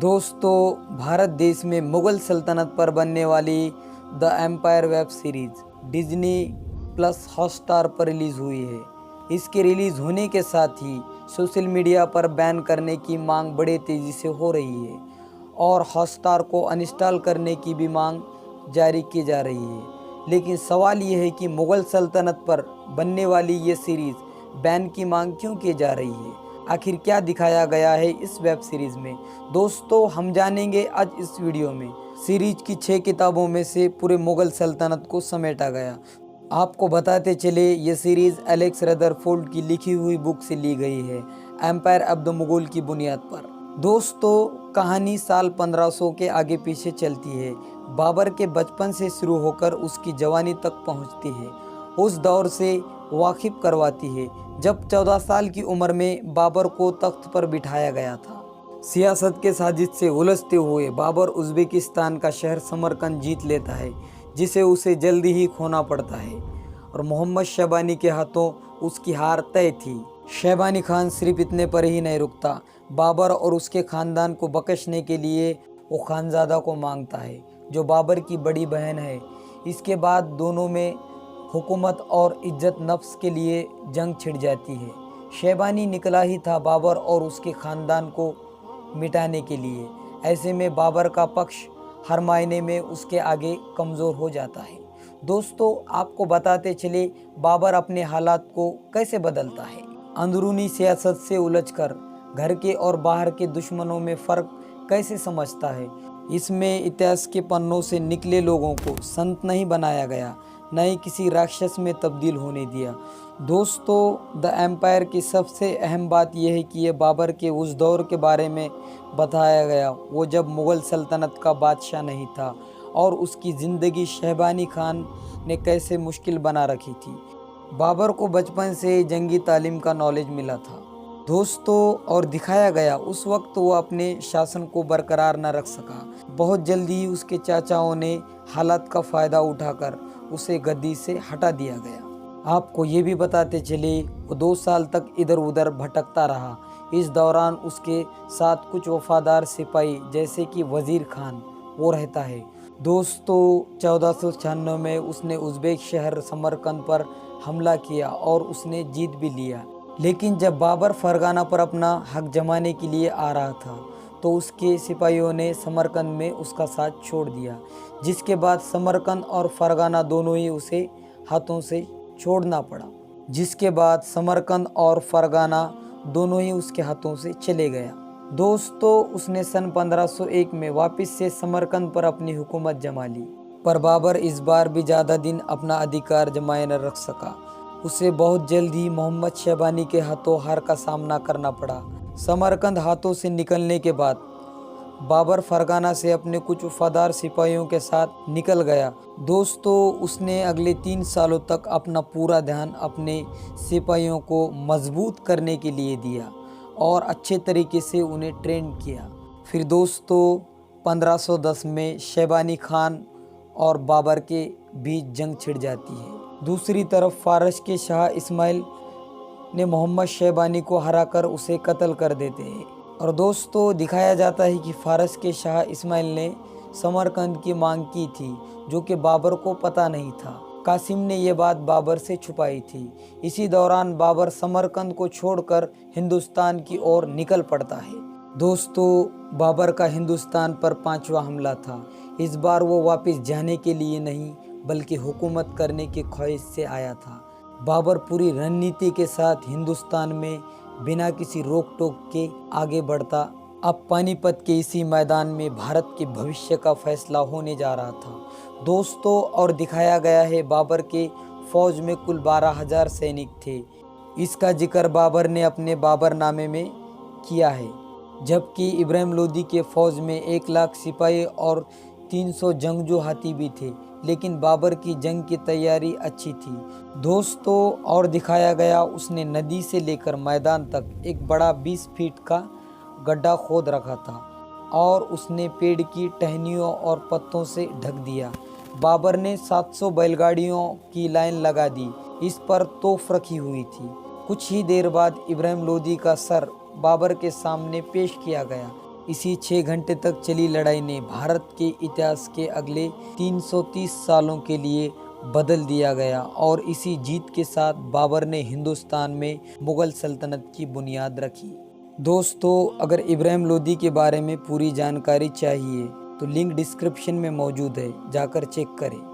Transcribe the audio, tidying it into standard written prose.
दोस्तों, भारत देश में मुग़ल सल्तनत पर बनने वाली the empire web series Disney plus Hotstar पर रिलीज़ हुई है। इसके रिलीज़ होने के साथ ही सोशल मीडिया पर बैन करने की मांग बड़े तेज़ी से हो रही है और हॉटस्टार को अनइंस्टॉल करने की भी मांग जारी की जा रही है। लेकिन सवाल ये है कि मुग़ल सल्तनत पर बनने वाली ये सीरीज़ बैन की मांग क्यों की जा रही है? आखिर क्या दिखाया गया है इस वेब सीरीज़ में? दोस्तों, हम जानेंगे आज इस वीडियो में। सीरीज की 6 किताबों में से पूरे मुग़ल सल्तनत को समेटा गया। आपको बताते चले, ये सीरीज़ एलेक्स रदरफोर्ड की लिखी हुई बुक से ली गई है, एम्पायर ऑफ द मुग़ल की बुनियाद पर। दोस्तों, कहानी साल 1500 के आगे पीछे चलती है। बाबर के बचपन से शुरू होकर उसकी जवानी तक पहुंचती है। उस दौर से वाकिफ करवाती है जब 14 साल की उम्र में बाबर को तख्त पर बिठाया गया था। सियासत के साजिश से उलझते हुए बाबर उज़्बेकिस्तान का शहर समरकंद जीत लेता है, जिसे उसे जल्दी ही खोना पड़ता है और मोहम्मद शहबानी के हाथों उसकी हार तय थी। शहबानी खान सिर्फ इतने पर ही नहीं रुकता, बाबर और उसके ख़ानदान को बख्शने के लिए वो खानज़ादा को मांगता है, जो बाबर की बड़ी बहन है। इसके बाद दोनों में हुकूमत और इज्जत नफ्स के लिए जंग छिड़ जाती है। शहबानी निकला ही था बाबर और उसके ख़ानदान को मिटाने के लिए। ऐसे में बाबर का पक्ष हर मायने में उसके आगे कमज़ोर हो जाता है। दोस्तों, आपको बताते चले बाबर अपने हालात को कैसे बदलता है। अंदरूनी सियासत से उलझकर घर के और बाहर के दुश्मनों में फ़र्क कैसे समझता है। इसमें इतिहास के पन्नों से निकले लोगों को संत नहीं बनाया गया, न ही किसी राक्षस में तब्दील होने दिया। दोस्तों, द एम्पायर की सबसे अहम बात यह है कि यह बाबर के उस दौर के बारे में बताया गया, वो जब मुग़ल सल्तनत का बादशाह नहीं था और उसकी ज़िंदगी शहबानी खान ने कैसे मुश्किल बना रखी थी। बाबर को बचपन से जंगी तालीम का नॉलेज मिला था दोस्तों, और दिखाया गया उस वक्त वो अपने शासन को बरकरार न रख सका। बहुत जल्दी ही उसके चाचाओं ने हालात का फ़ायदा उठाकर उसे गद्दी से हटा दिया गया। आपको ये भी बताते चले, वो 2 साल तक इधर उधर भटकता रहा। इस दौरान उसके साथ कुछ वफादार सिपाही जैसे कि वज़ीर खान वो रहता है। दोस्तों, 1496 में उसने उज़्बेक शहर समरकंद पर हमला किया और उसने जीत भी लिया। लेकिन जब बाबर फरगाना पर अपना हक जमाने के लिए आ रहा था तो उसके सिपाहियों ने समरकंद में उसका साथ छोड़ दिया, जिसके बाद समरकंद और फरगाना दोनों ही उसे हाथों से छोड़ना पड़ा। जिसके बाद समरकंद और फरगाना दोनों ही उसके हाथों से चले गया। दोस्तों, उसने सन 1501 में वापस से समरकंद पर अपनी हुकूमत जमा ली, पर बाबर इस बार भी ज़्यादा दिन अपना अधिकार जमाए न रख सका। उसे बहुत जल्द ही मोहम्मद शहबानी के हाथों हार का सामना करना पड़ा। समरकंद हाथों से निकलने के बाद बाबर फरगाना से अपने कुछ वफादार सिपाहियों के साथ निकल गया। दोस्तों, उसने अगले 3 सालों तक अपना पूरा ध्यान अपने सिपाहियों को मजबूत करने के लिए दिया और अच्छे तरीके से उन्हें ट्रेन किया। फिर दोस्तों, 1510 में शहबानी खान और बाबर के बीच जंग छिड़ जाती है। दूसरी तरफ फ़ारस के शाह इस्माइल ने मोहम्मद शहबानी को हराकर उसे कत्ल कर देते हैं। और दोस्तों, दिखाया जाता है कि फ़ारस के शाह इस्माइल ने समरकंद की मांग की थी, जो कि बाबर को पता नहीं था। कासिम ने यह बात बाबर से छुपाई थी। इसी दौरान बाबर समरकंद को छोड़कर हिंदुस्तान की ओर निकल पड़ता है। दोस्तों, बाबर का हिंदुस्तान पर 5वां हमला था। इस बार वो वापस जाने के लिए नहीं बल्कि हुकूमत करने की ख्वाहिश से आया था। बाबर पूरी रणनीति के साथ हिंदुस्तान में बिना किसी रोक टोक के आगे बढ़ता। अब पानीपत के इसी मैदान में भारत के भविष्य का फैसला होने जा रहा था दोस्तों। और दिखाया गया है बाबर के फौज में कुल 12,000 सैनिक थे। इसका जिक्र बाबर ने अपने बाबरनामे में किया है, जबकि इब्राहिम लोदी के फौज में 1 लाख सिपाही और 300 जंगजू हाथी भी थे। लेकिन बाबर की जंग की तैयारी अच्छी थी दोस्तों। और दिखाया गया उसने नदी से लेकर मैदान तक एक बड़ा 20 फीट का गड्ढा खोद रखा था और उसने पेड़ की टहनियों और पत्तों से ढक दिया। बाबर ने 700 बैलगाड़ियों की लाइन लगा दी। इस पर तोफ रखी हुई थी। कुछ ही देर बाद इब्राहिम लोदी का सर बाबर के सामने पेश किया गया। इसी 6 घंटे तक चली लड़ाई ने भारत के इतिहास के अगले 330 सालों के लिए बदल दिया गया और इसी जीत के साथ बाबर ने हिंदुस्तान में मुग़ल सल्तनत की बुनियाद रखी। दोस्तों, अगर इब्राहिम लोदी के बारे में पूरी जानकारी चाहिए तो लिंक डिस्क्रिप्शन में मौजूद है, जाकर चेक करें।